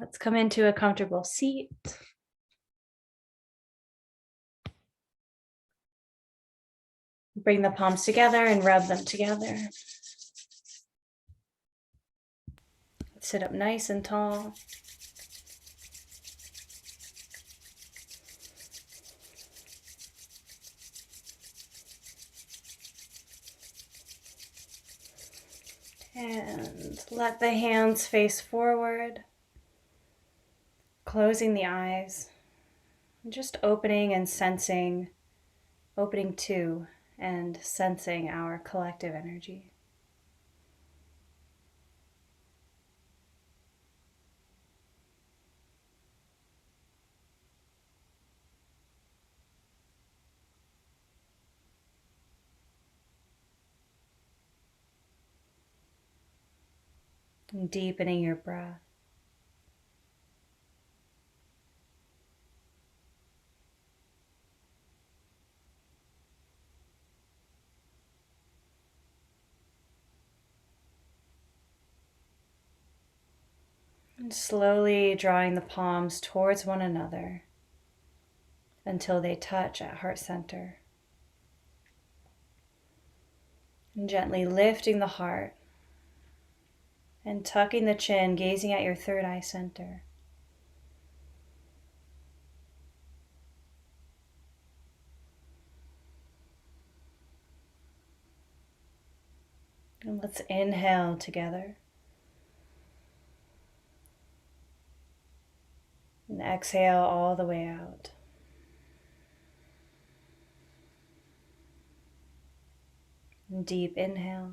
Let's come into a comfortable seat. Bring the palms together and rub them together. Sit up nice and tall. And let the hands face forward, closing the eyes, just opening and sensing, opening to and sensing our collective energy. And deepening your breath. And slowly drawing the palms towards one another until they touch at heart center. And gently lifting the heart and tucking the chin, gazing at your third eye center. And let's inhale together. And exhale all the way out. And deep inhale.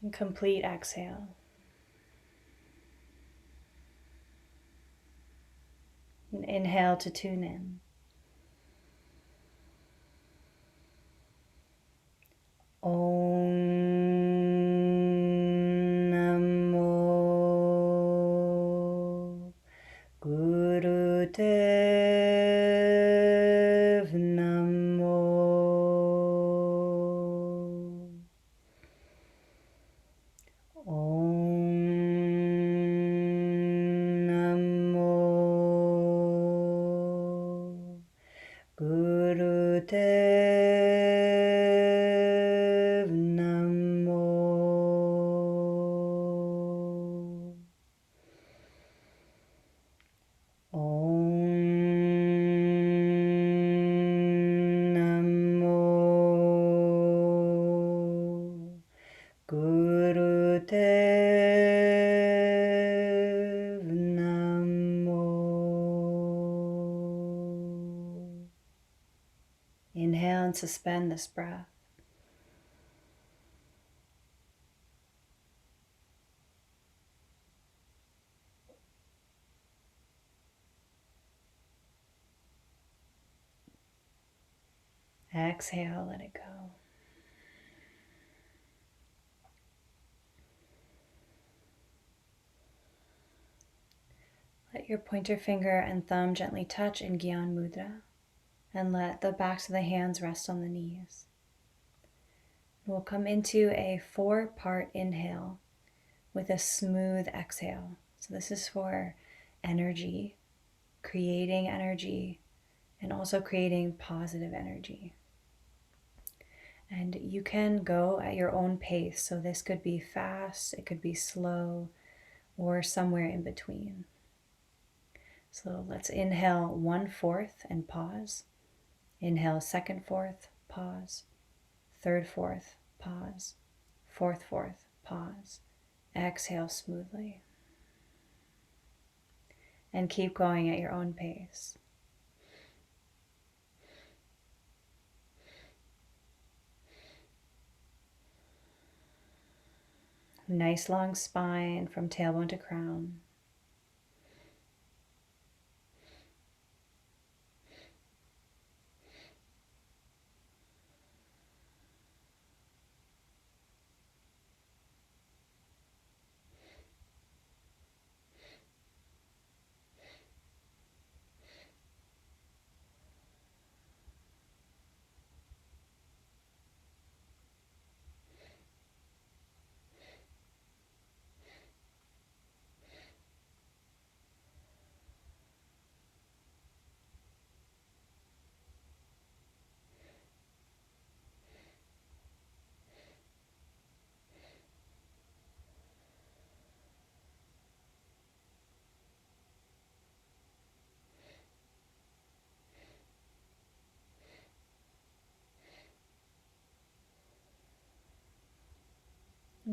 And complete exhale. And inhale to tune in. Om Namo Gurudev Namo. Om Namo Gurudev Namo. Om Namo Gurudev Namo. Inhale and suspend this breath. Exhale, let it go. Let your pointer finger and thumb gently touch in Gyan Mudra, and let the backs of the hands rest on the knees. We'll come into a 4-part inhale with a smooth exhale. So this is for energy, and also creating positive energy. And you can go at your own pace. So this could be fast, it could be slow, or somewhere in between. So let's inhale 1/4 and pause. Inhale 2nd fourth, pause. 3rd fourth, pause. 4th fourth, pause. Exhale smoothly. And keep going at your own pace. Nice long spine from tailbone to crown.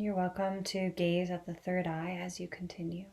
You're welcome to gaze at the third eye as you continue.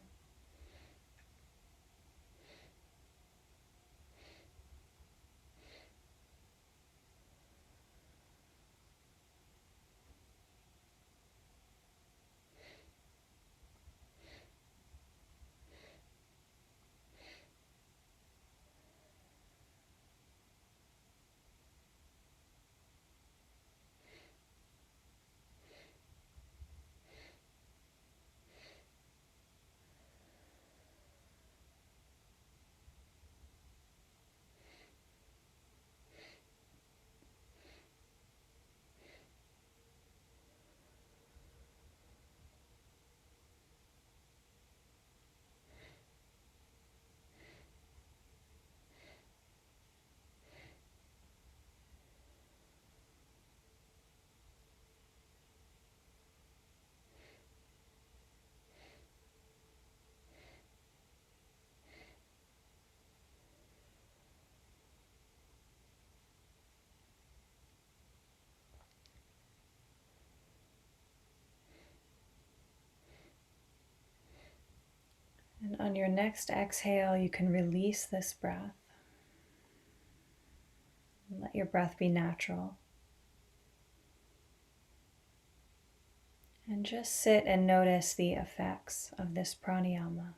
And on your next exhale, you can release this breath. Let your breath be natural. And just sit and notice the effects of this pranayama.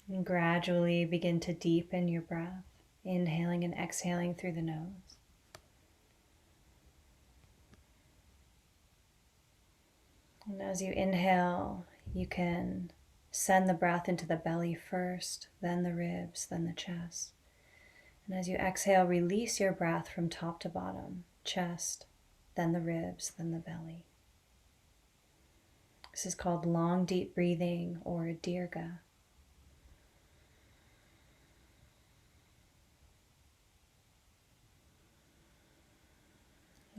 And gradually begin to deepen your breath, inhaling and exhaling through the nose. And as you inhale, you can send the breath into the belly first, then the ribs, then the chest. And as you exhale, release your breath from top to bottom, chest, then the ribs, then the belly. This is called long, deep breathing or dirga.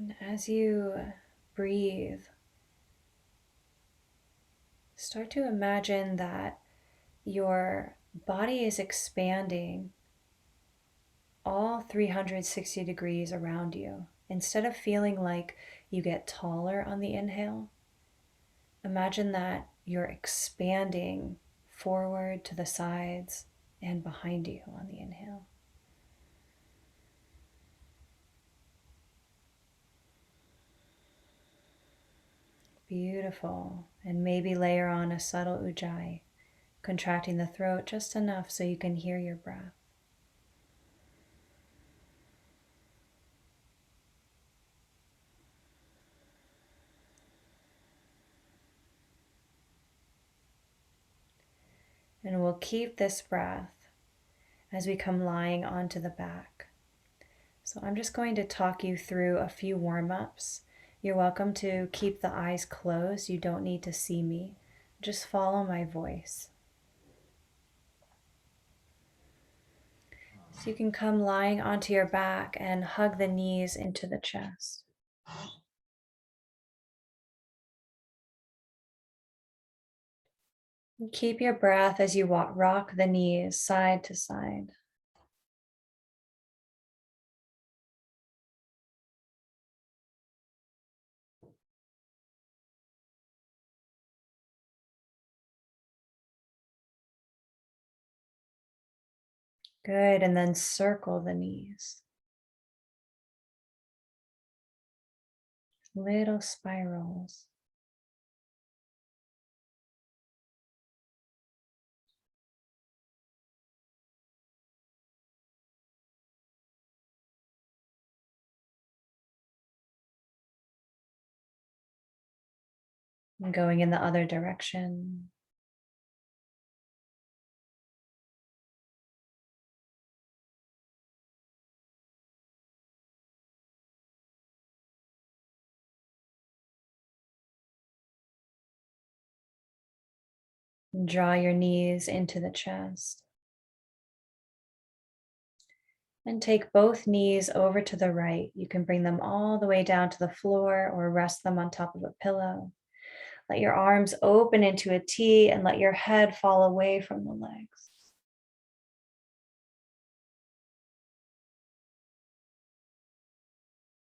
And as you breathe, start to imagine that your body is expanding all 360 degrees around you. Instead of feeling like you get taller on the inhale, imagine that you're expanding forward to the sides and behind you on the inhale. Beautiful. And maybe layer on a subtle ujjayi, contracting the throat just enough so you can hear your breath. And we'll keep this breath as we come lying onto the back. So I'm just going to talk you through a few warm-ups. You're welcome to keep the eyes closed. You don't need to see me. Just follow my voice. So you can come lying onto your back and hug the knees into the chest. Keep your breath as you rock the knees side to side. Good, and then circle the knees. Little spirals. And going in the other direction. Draw your knees into the chest. And take both knees over to the right. You can bring them all the way down to the floor or rest them on top of a pillow. Let your arms open into a T and let your head fall away from the legs.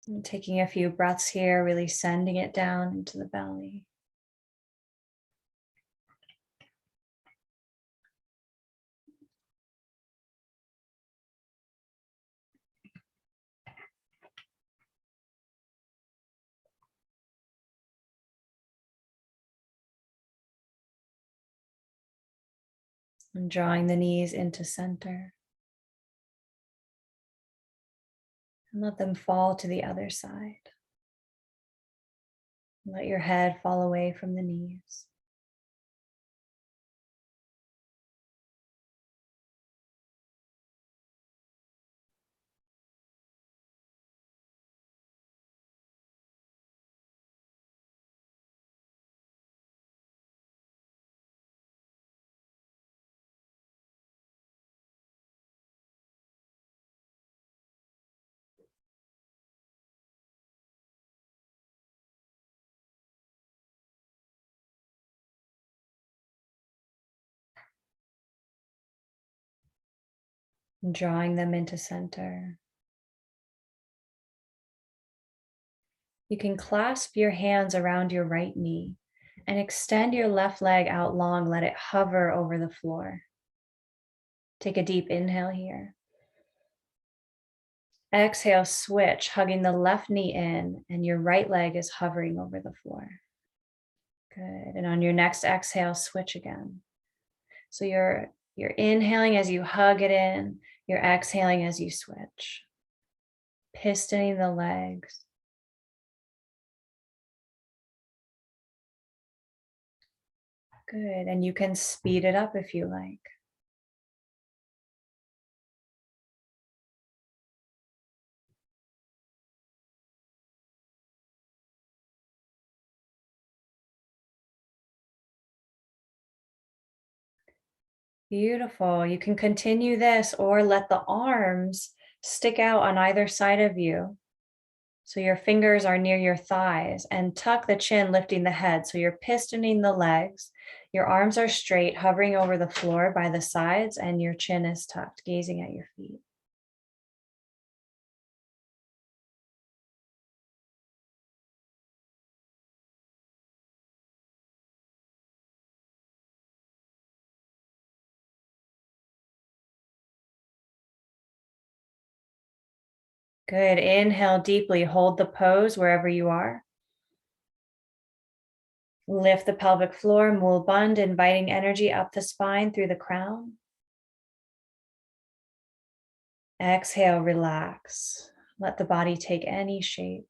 And taking a few breaths here, really sending it down into the belly. And drawing the knees into center. And let them fall to the other side. Let your head fall away from the knees. And drawing them into center. You can clasp your hands around your right knee and extend your left leg out long. Let it hover over the floor. Take a deep inhale here. Exhale, switch, hugging the left knee in, and your right leg is hovering over the floor. Good. And on your next exhale, switch again. So you're inhaling as you hug it in, you're exhaling as you switch. Pistoning the legs. Good. And you can speed it up if you like. Beautiful. You can continue this or let the arms stick out on either side of you. So your fingers are near your thighs, and tuck the chin, lifting the head. So you're pistoning the legs. Your arms are straight, hovering over the floor by the sides, and your chin is tucked, gazing at your feet. Good. Inhale deeply. Hold the pose wherever you are. Lift the pelvic floor, Mul Bandha, inviting energy up the spine through the crown. Exhale, relax. Let the body take any shape.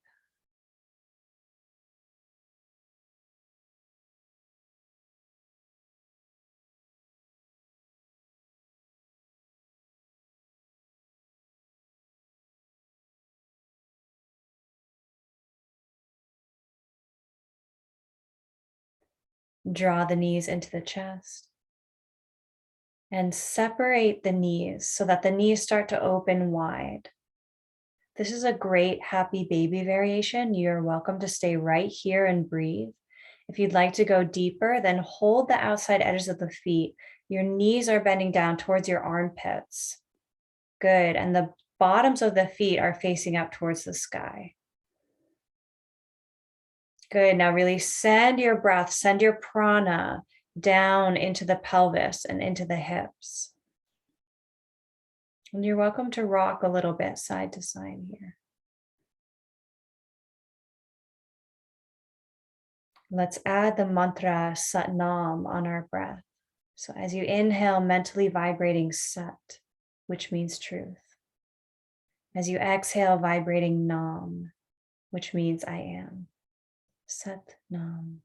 Draw the knees into the chest. And separate the knees so that the knees start to open wide. This is a great happy baby variation. You're welcome to stay right here and breathe. If you'd like to go deeper, then hold the outside edges of the feet. Your knees are bending down towards your armpits. Good. And the bottoms of the feet are facing up towards the sky. Good. Now really send your breath, send your prana down into the pelvis and into the hips. And you're welcome to rock a little bit side to side here. Let's add the mantra Sat Nam on our breath. So as you inhale, mentally vibrating Sat, which means truth. As you exhale, vibrating Nam, which means I am. Sat Nam.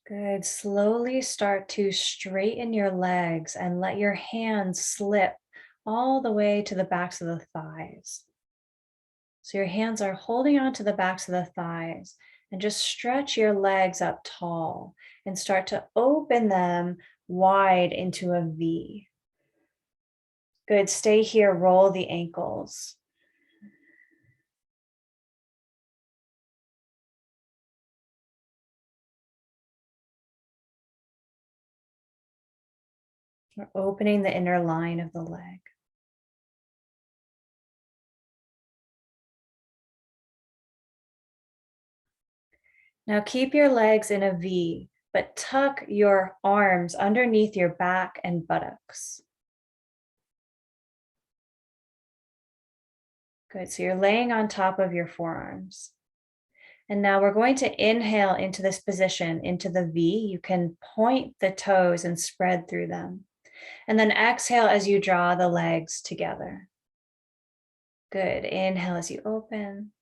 Good. Slowly start to straighten your legs and let your hands slip all the way to the backs of the thighs. So your hands are holding on to the backs of the thighs, and just stretch your legs up tall and start to open them wide into a V. Good. Stay here. Roll the ankles. We're opening the inner line of the leg. Now keep your legs in a V, but tuck your arms underneath your back and buttocks. Good. So you're laying on top of your forearms. And now we're going to inhale into this position, into the V. You can point the toes and spread through them. And then exhale as you draw the legs together. Good. Inhale as you open.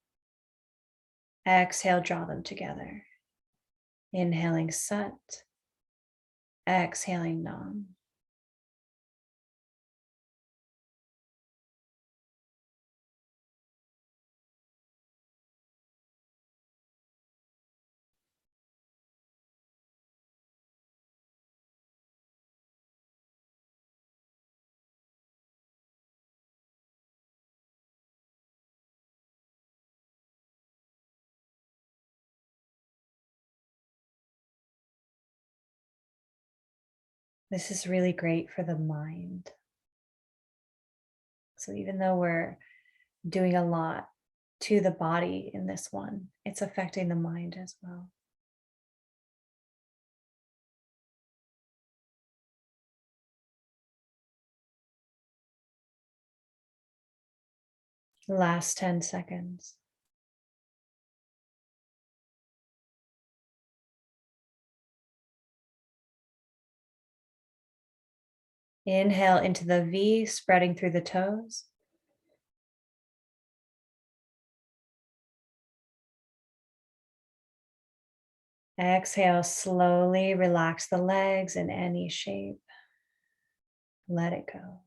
Exhale, draw them together. Inhaling Sat. Exhaling Nam. This is really great for the mind. So even though we're doing a lot to the body in this one, it's affecting the mind as well. Last 10 seconds. Inhale into the V, spreading through the toes. Exhale, slowly relax the legs in any shape. Let it go.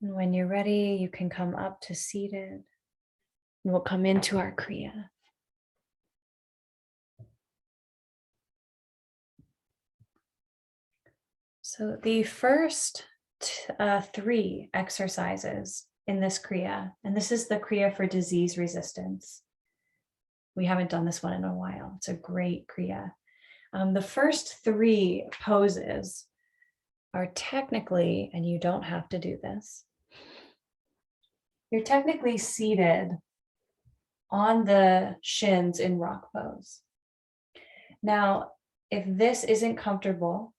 And when you're ready, you can come up to seated. And we'll come into our Kriya. So the first three exercises in this Kriya, and this is the Kriya for disease resistance. We haven't done this one in a while. It's a great Kriya. The first three poses are technically, and you don't have to do this, you're technically seated on the shins in rock pose. Now, if this isn't comfortable,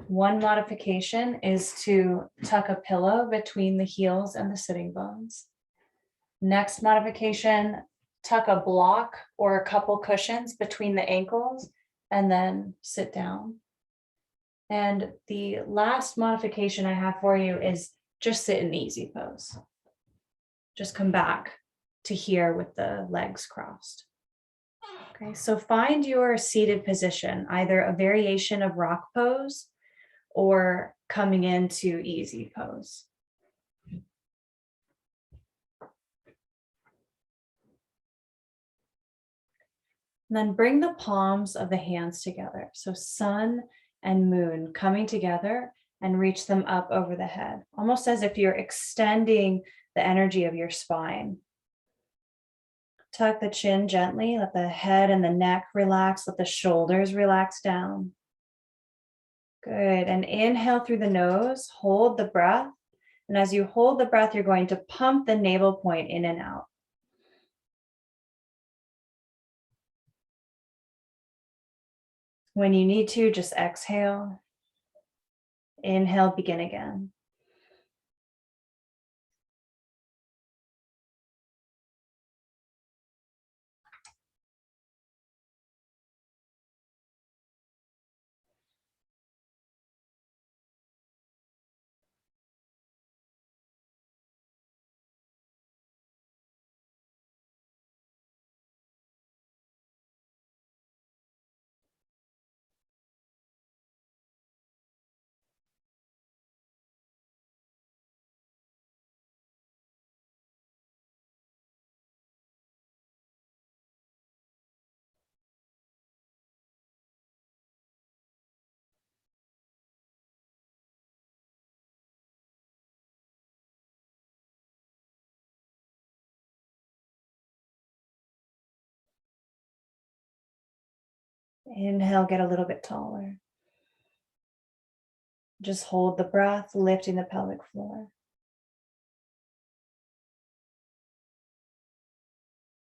one modification is to tuck a pillow between the heels and the sitting bones. Next modification, tuck a block or a couple cushions between the ankles and then sit down. And the last modification I have for you is just sit in easy pose. Just come back to here with the legs crossed. Okay, so find your seated position, either a variation of rock pose or coming into easy pose. And then bring the palms of the hands together. So sun and moon coming together, and reach them up over the head, almost as if you're extending the energy of your spine. Tuck the chin gently, let the head and the neck relax, let the shoulders relax down. Good, and inhale through the nose, hold the breath. And as you hold the breath, you're going to pump the navel point in and out. When you need to, just exhale. Inhale, begin again. Inhale, get a little bit taller. Just hold the breath, lifting the pelvic floor.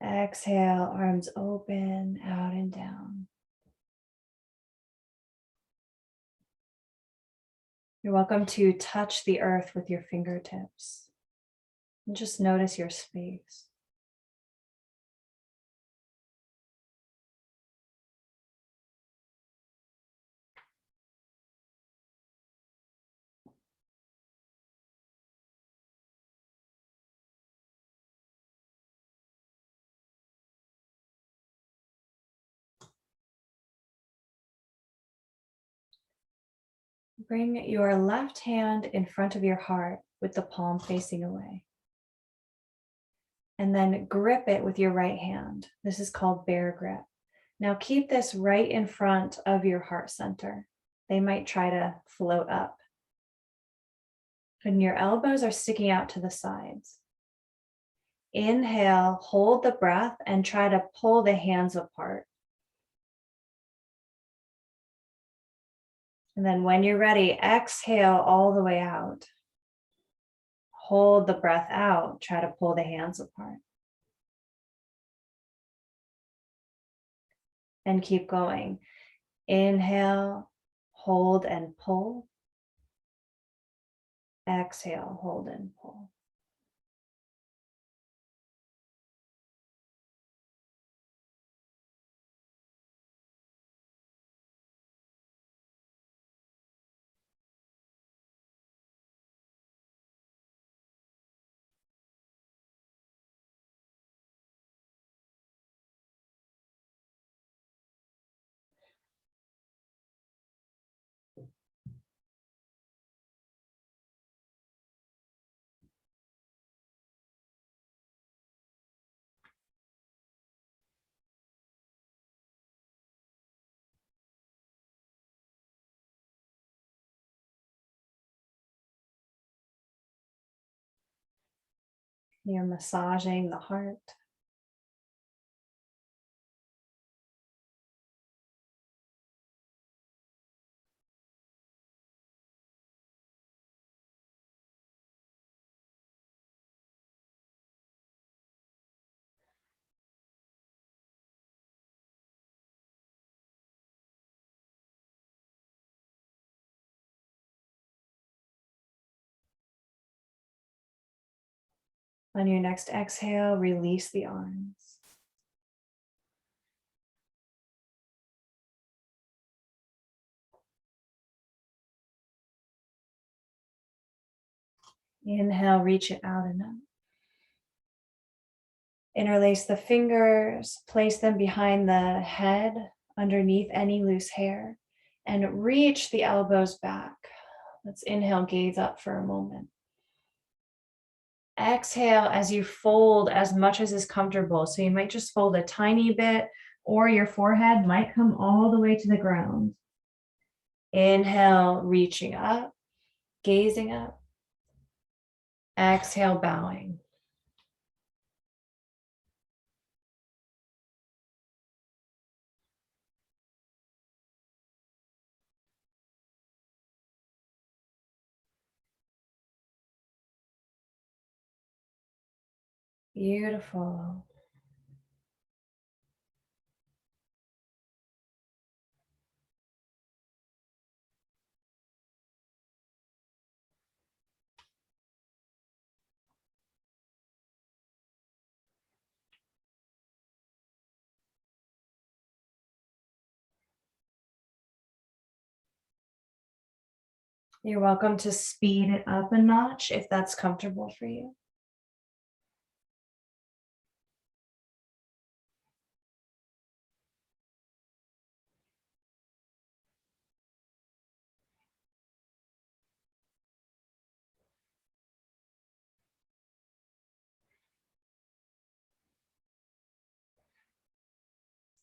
Exhale, arms open, out and down. You're welcome to touch the earth with your fingertips. And just notice your space. Bring your left hand in front of your heart with the palm facing away. And then grip it with your right hand. This is called bear grip. Now keep this right in front of your heart center. They might try to float up. And your elbows are sticking out to the sides. Inhale, hold the breath and try to pull the hands apart. And then when you're ready, exhale all the way out. Hold the breath out, try to pull the hands apart. And keep going. Inhale, hold and pull. Exhale, hold and pull. You're massaging the heart. On your next exhale, release the arms. Inhale, reach it out and up. Interlace the fingers, place them behind the head, underneath any loose hair, and reach the elbows back. Let's inhale, gaze up for a moment. Exhale as you fold as much as is comfortable. So you might just fold a tiny bit, or your forehead might come all the way to the ground. Inhale, reaching up, gazing up. Exhale, bowing. Beautiful. You're welcome to speed it up a notch if that's comfortable for you.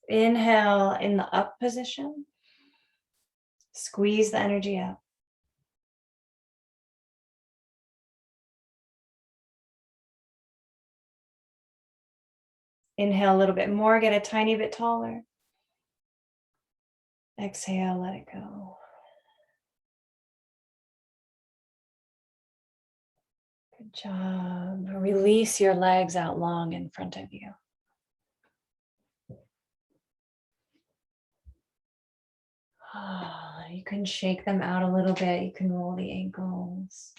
Inhale in the up position. Squeeze the energy out. Inhale a little bit more, get a tiny bit taller. Exhale, let it go. Good job. Release your legs out long in front of you. You can shake them out a little bit. You can roll the ankles.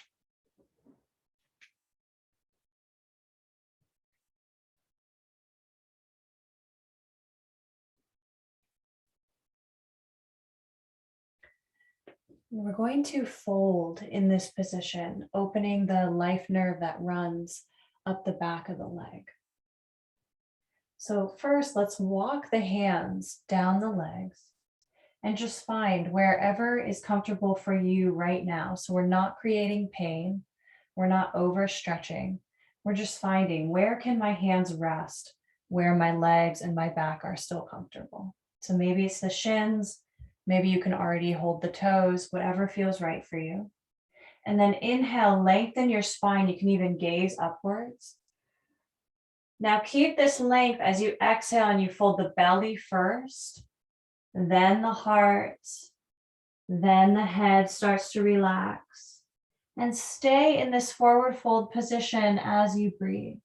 We're going to fold in this position, opening the life nerve that runs up the back of the leg. So first, let's walk the hands down the legs and just find wherever is comfortable for you right now. So we're not creating pain. We're not overstretching. We're just finding where can my hands rest, where my legs and my back are still comfortable. So maybe it's the shins. Maybe you can already hold the toes, whatever feels right for you. And then inhale, lengthen your spine. You can even gaze upwards. Now keep this length as you exhale and you fold the belly first, then the heart, then the head starts to relax. And stay in this forward fold position as you breathe.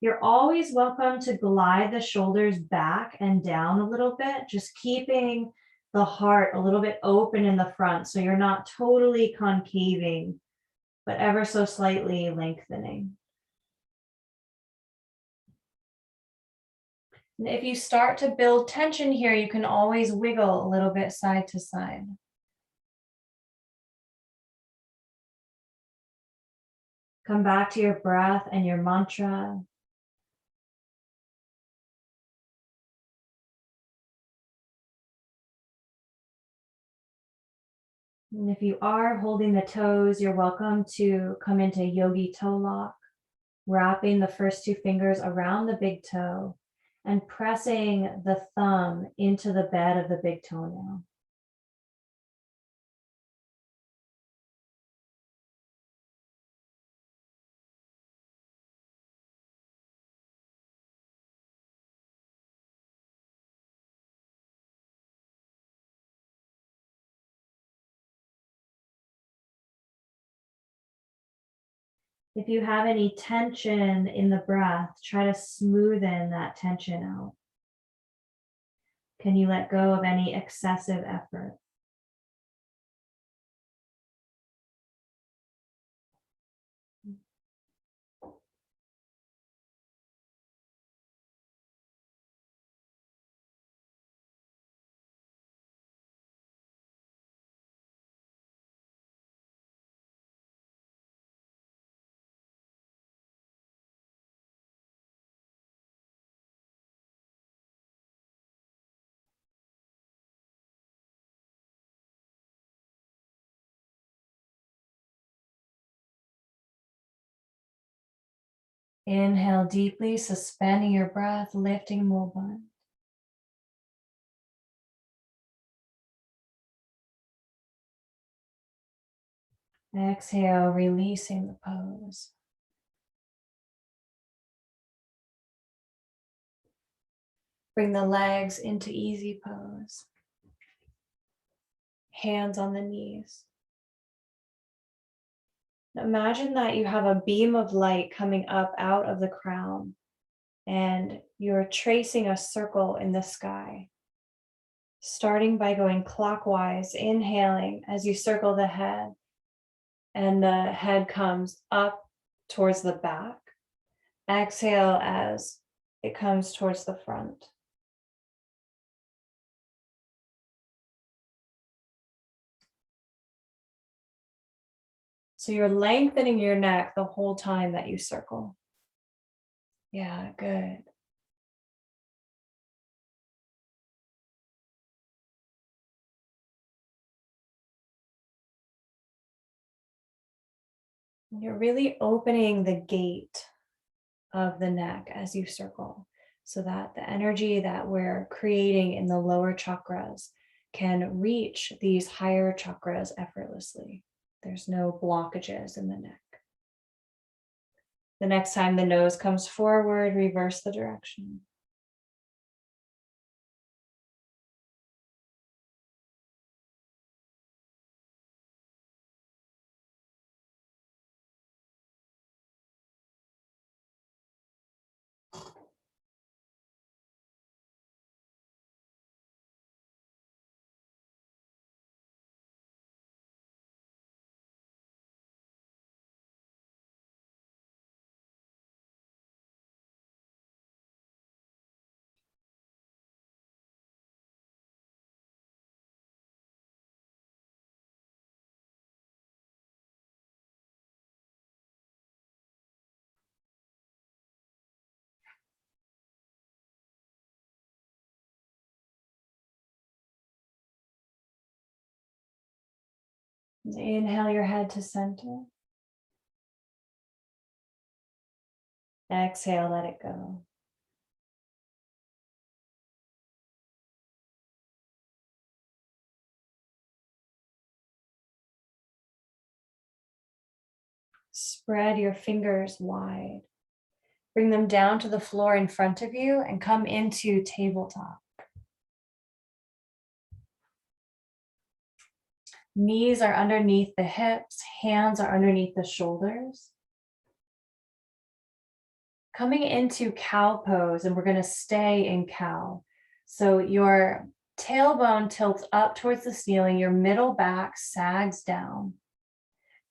You're always welcome to glide the shoulders back and down a little bit, just keeping the heart a little bit open in the front so you're not totally concaving, but ever so slightly lengthening. And if you start to build tension here, you can always wiggle a little bit side to side. Come back to your breath and your mantra. And if you are holding the toes, you're welcome to come into Yogi Toe Lock, wrapping the first two fingers around the big toe and pressing the thumb into the bed of the big toenail. If you have any tension in the breath, try to smoothen that tension out. Can you let go of any excessive effort? Inhale deeply, suspending your breath, lifting movement. Exhale, releasing the pose. Bring the legs into easy pose. Hands on the knees. Imagine that you have a beam of light coming up out of the crown and you're tracing a circle in the sky. Starting by going clockwise, inhaling as you circle the head and the head comes up towards the back. Exhale as it comes towards the front. So you're lengthening your neck the whole time that you circle. Yeah, good. You're really opening the gate of the neck as you circle so that the energy that we're creating in the lower chakras can reach these higher chakras effortlessly. There's no blockages in the neck. The next time the nose comes forward, reverse the direction. Inhale your head to center. Exhale, let it go. Spread your fingers wide. Bring them down to the floor in front of you and come into tabletop. Knees are underneath the hips, hands are underneath the shoulders. Coming into cow pose, and we're going to stay in cow. So your tailbone tilts up towards the ceiling, your middle back sags down.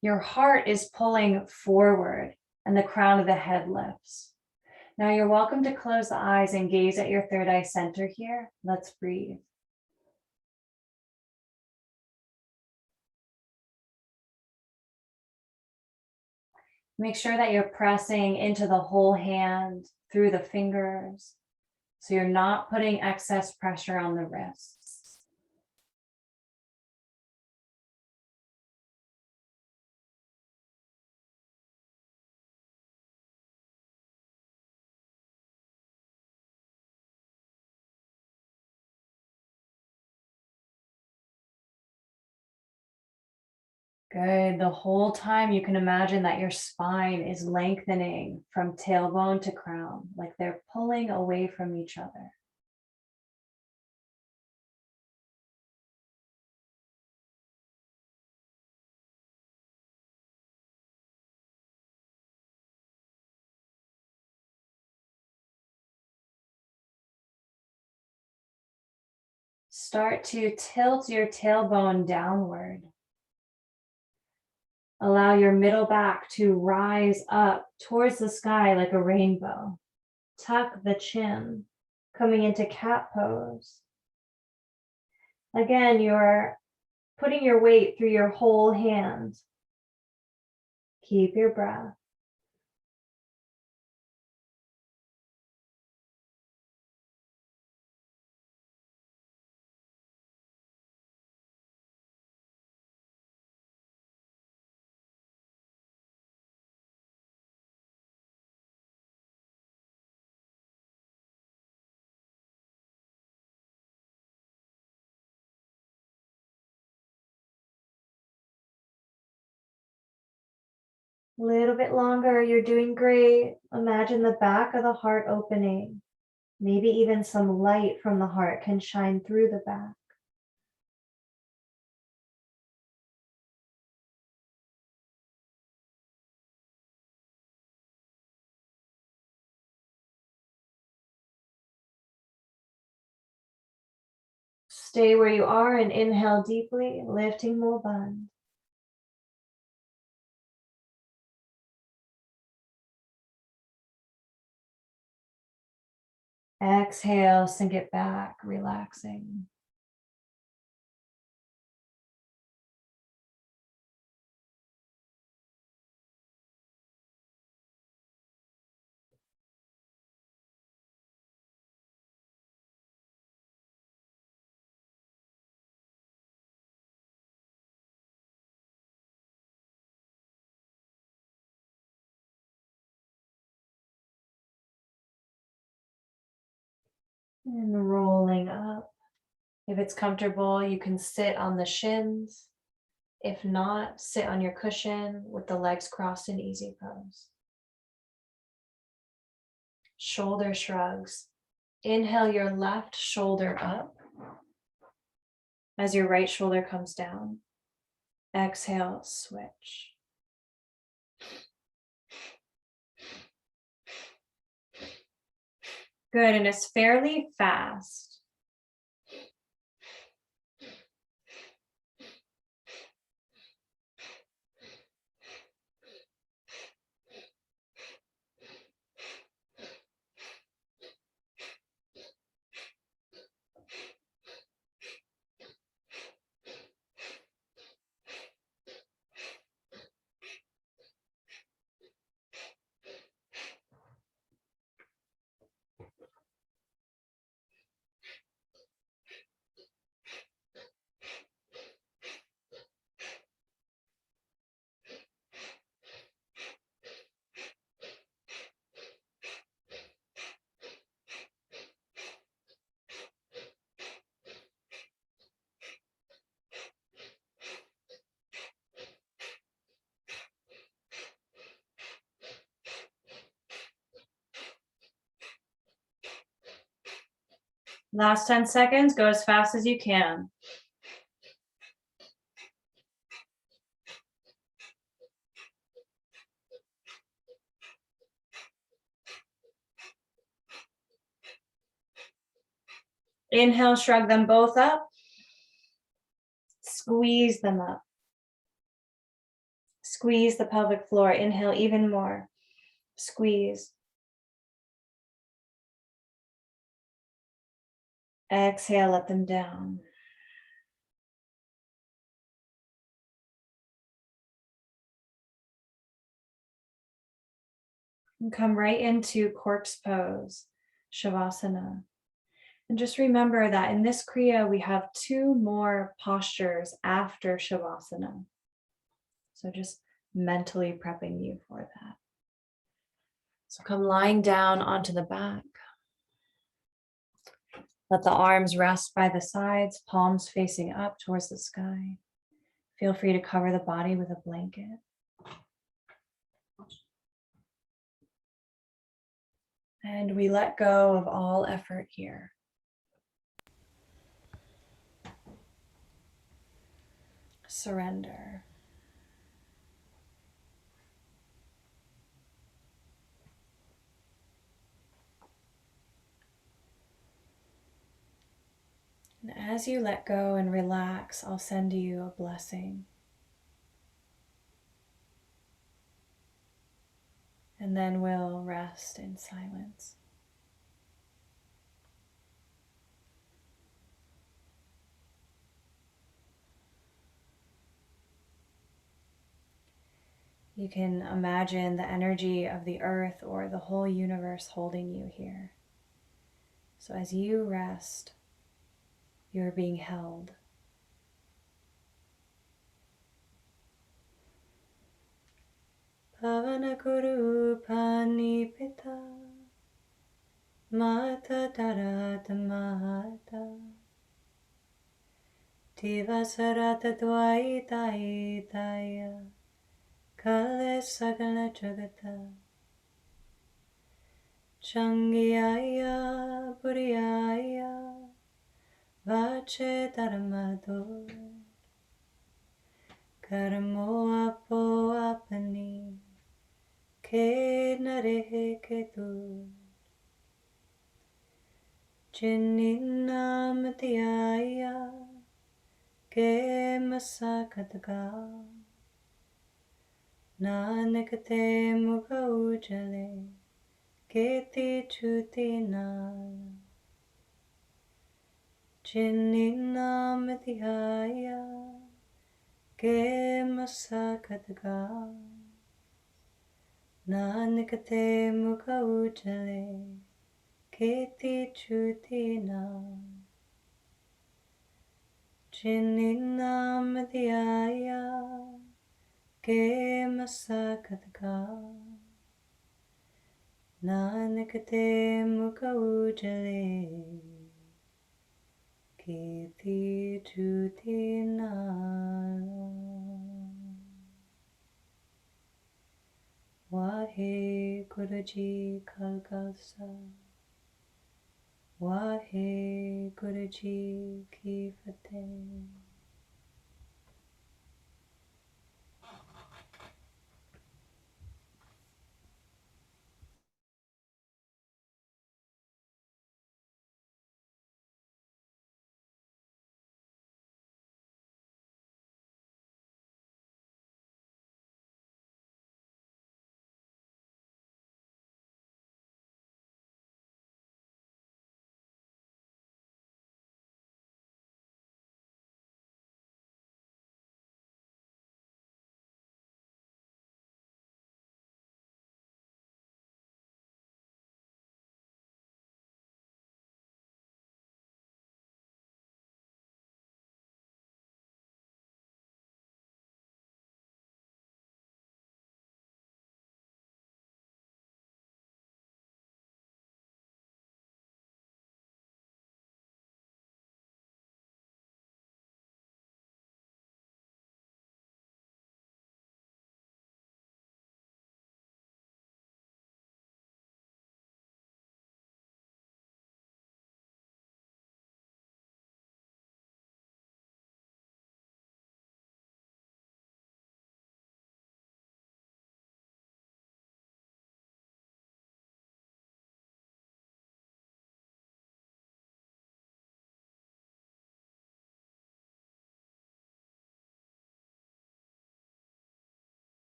Your heart is pulling forward and the crown of the head lifts. Now you're welcome to close the eyes and gaze at your third eye center here. Let's breathe. Make sure that you're pressing into the whole hand through the fingers, so you're not putting excess pressure on the wrists. Good. The whole time you can imagine that your spine is lengthening from tailbone to crown, like they're pulling away from each other. Start to tilt your tailbone downward. Allow your middle back to rise up towards the sky like a rainbow. Tuck the chin, coming into cat pose. Again, you're putting your weight through your whole hand. Keep your breath. A little bit longer, you're doing great. Imagine the back of the heart opening. Maybe even some light from the heart can shine through the back. Stay where you are and inhale deeply, lifting Mulband. Exhale, sink it back, relaxing. And rolling up. If it's comfortable, you can sit on the shins. If not, sit on your cushion with the legs crossed in easy pose. Shoulder shrugs. Inhale your left shoulder up as your right shoulder comes down. Exhale, switch. Good, and it's fairly fast. Last 10 seconds, go as fast as you can. Inhale, shrug them both up. Squeeze them up. Squeeze the pelvic floor. Inhale even more. Squeeze. Exhale, let them down. And come right into corpse pose, Shavasana. And just remember that in this Kriya, we have 2 more postures after Shavasana. So just mentally prepping you for that. So come lying down onto the back. Let the arms rest by the sides, palms facing up towards the sky. Feel free to cover the body with a blanket. And we let go of all effort here. Surrender. And as you let go and relax, I'll send you a blessing. And then we'll rest in silence. You can imagine the energy of the earth or the whole universe holding you here. So as you rest, you're being held. Pavana Guru Panipita Mata Darata Mahata Divasarata Dvaitaya Kale Sagala Jagata Changyaya Puriyaya Vache Dharamado Karamo Apo Apani Ke Narehe Ketu Chininamatiaya Ke Masakataka Nanakate Mukha Ujale Keti Chutina Chininamatiaya Ke Masakataka Nanakate Mukha Ujale Keti Chutina Chininamatiaya Ke Masakataka Nanakate Mukha Ujale Kiti Tutinala Wahe Guruji Kalkalsa Wahe Guruji Ki Fateh.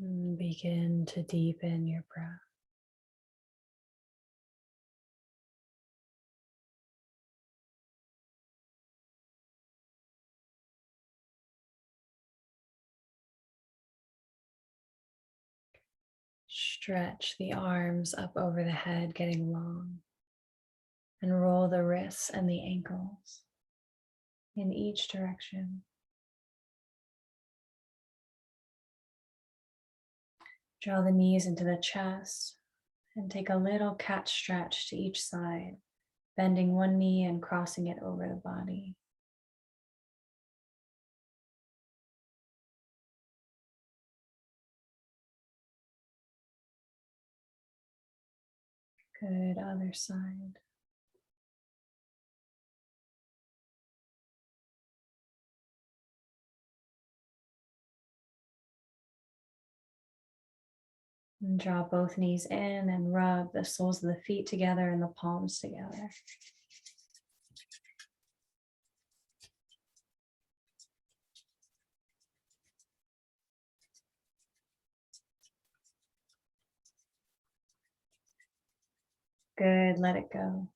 Begin to deepen your breath. Stretch the arms up over the head, getting long, and roll the wrists and the ankles in each direction. Draw the knees into the chest and take a little cat stretch to each side, bending one knee and crossing it over the body. Good, other side. And draw both knees in and rub the soles of the feet together and the palms together. Good, let it go.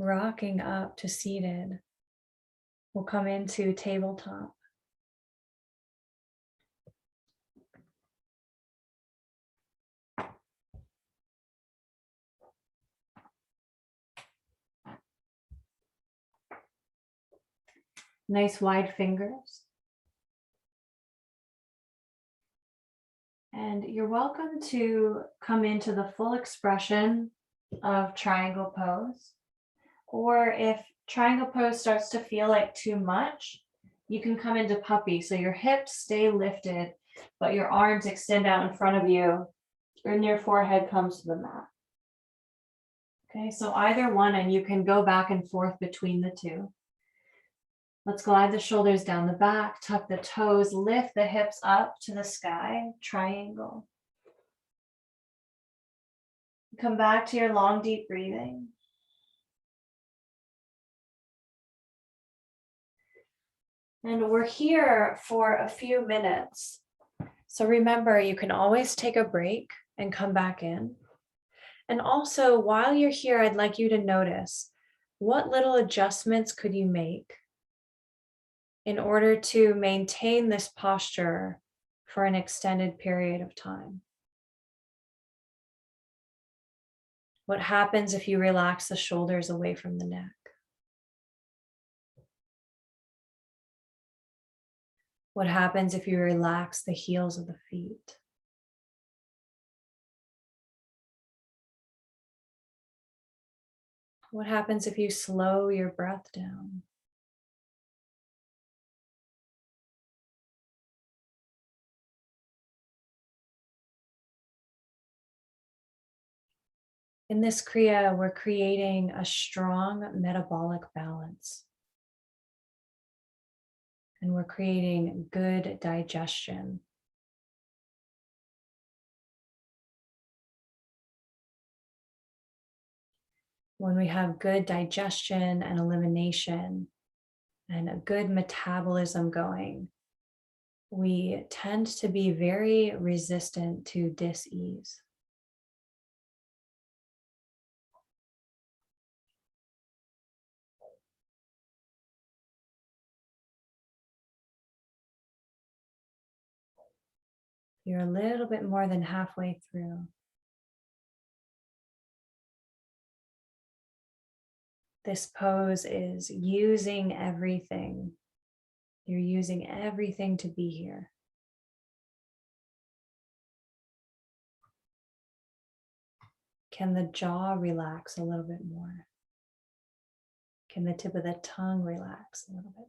Rocking up to seated. We'll come into tabletop. Nice wide fingers. And you're welcome to come into the full expression of triangle pose. Or if triangle pose starts to feel like too much, you can come into puppy. So your hips stay lifted, but your arms extend out in front of you and your forehead comes to the mat. Okay, so either one, and you can go back and forth between the two. Let's glide the shoulders down the back, tuck the toes, lift the hips up to the sky, triangle. Come back to your long, deep breathing. And we're here for a few minutes. So remember, you can always take a break and come back in. And also, while you're here, I'd like you to notice what little adjustments could you make in order to maintain this posture for an extended period of time. What happens if you relax the shoulders away from the neck? What happens if you relax the heels of the feet? What happens if you slow your breath down? In this Kriya, we're creating a strong metabolic balance. And we're creating good digestion. When we have good digestion and elimination and a good metabolism going, we tend to be very resistant to dis-ease. You're a little bit more than halfway through. This pose is using everything. You're using everything to be here. Can the jaw relax a little bit more? Can the tip of the tongue relax a little bit more?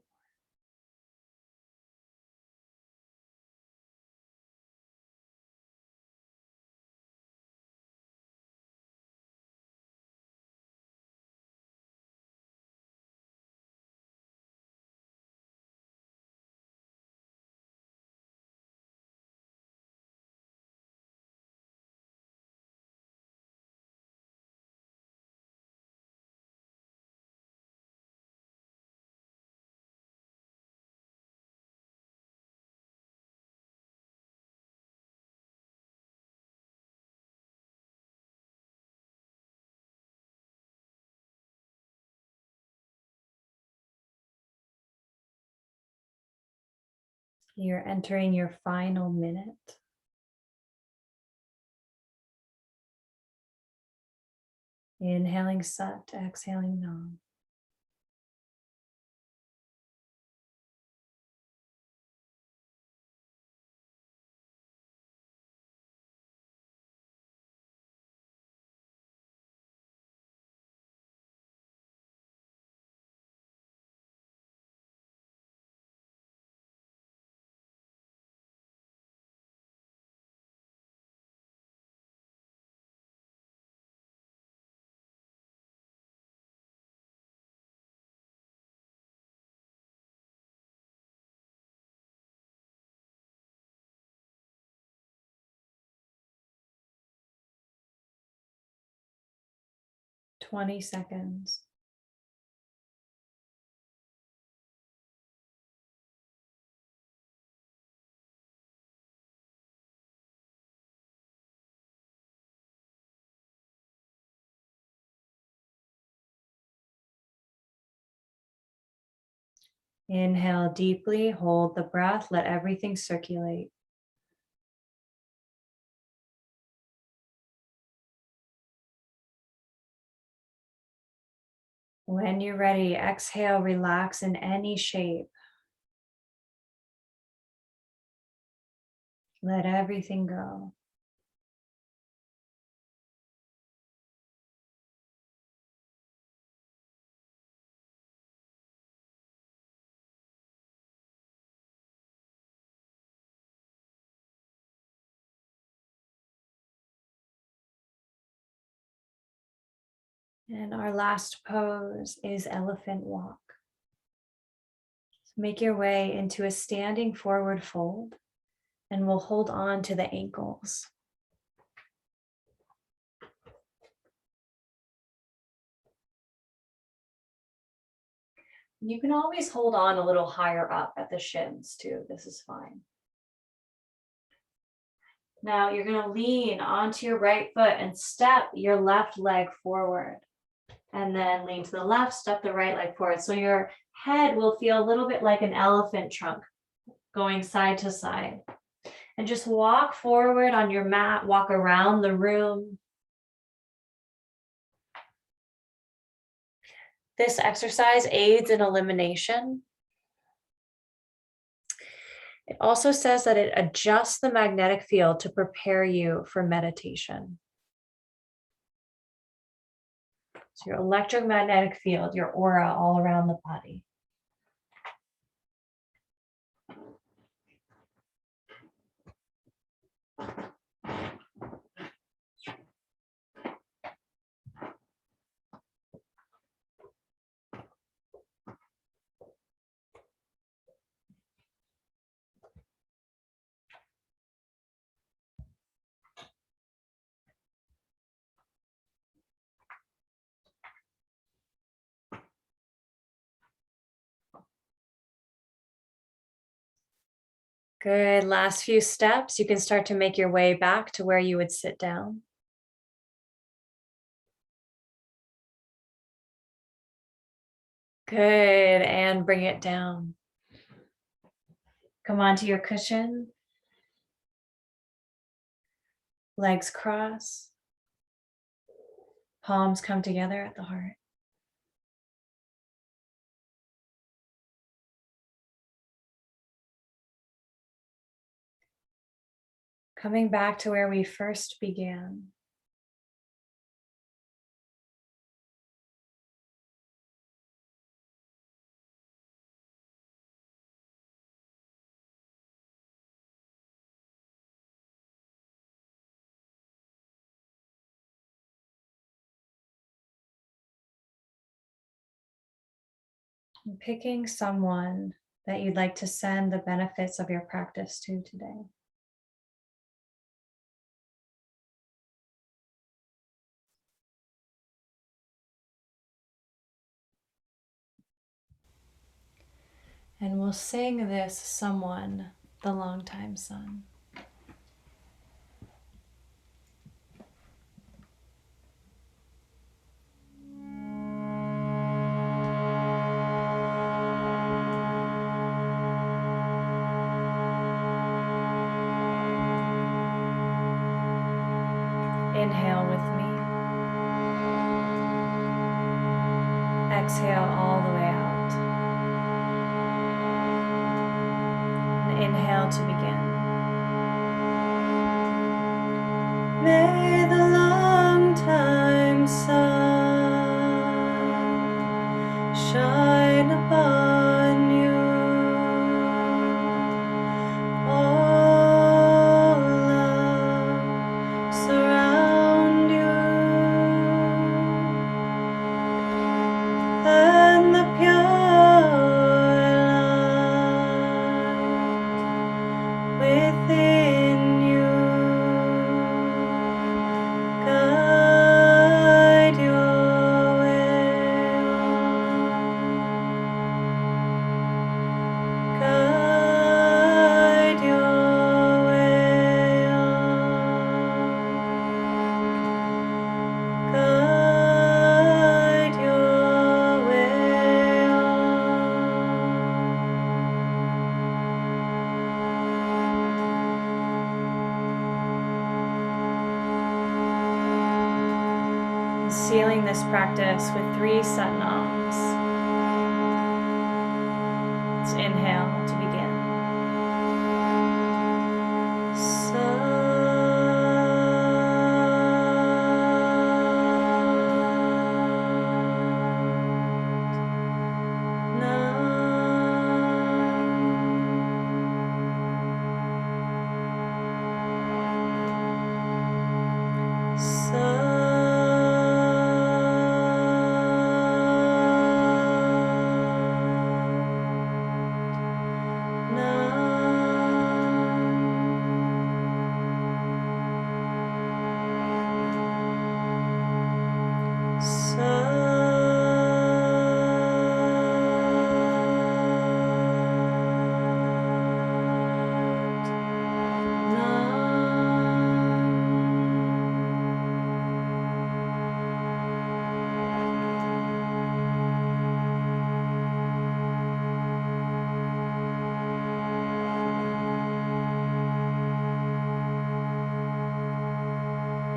You're entering your final minute. Inhaling Sat, exhaling Nam. Twenty seconds. Inhale deeply, hold the breath, let everything circulate. When you're ready, exhale, relax in any shape. Let everything go. And our last pose is elephant walk. So make your way into a standing forward fold, and we'll hold on to the ankles. You can always hold on a little higher up at the shins too. This is fine. Now you're going to lean onto your right foot and step your left leg forward. And then lean to the left, step the right leg forward. So your head will feel a little bit like an elephant trunk going side to side. And just walk forward on your mat, walk around the room. This exercise aids in elimination. It also says that it adjusts the magnetic field to prepare you for meditation. So your electromagnetic field, your aura all around the body. Good. Last few steps. You can start to make your way back to where you would sit down. Good. And bring it down. Come onto your cushion. Legs cross. Palms come together at the heart. Coming back to where we first began. And picking someone that you'd like to send the benefits of your practice to today. And we'll sing this someone, the longtime son. Inhale with me. Exhale all the way out. And inhale to begin. May the long time sun shine upon you. All love surround you, and the pure light within you guide your way on. Guide your way on. Guide your way on. Sealing this practice with 3 Satnams. Let's inhale to begin.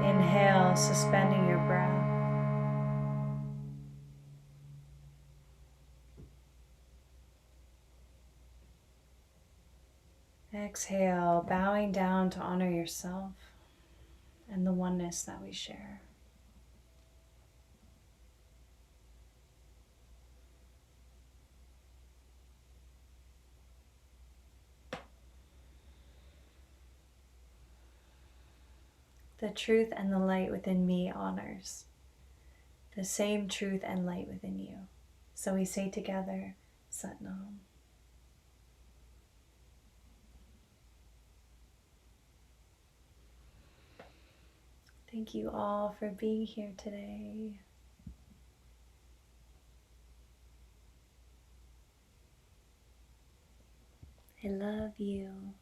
Inhale, suspending your breath. Exhale, bowing down to honor yourself and the oneness that we share. The truth and the light within me honors the same truth and light within you. So we say together, Satnam. Thank you all for being here today. I love you.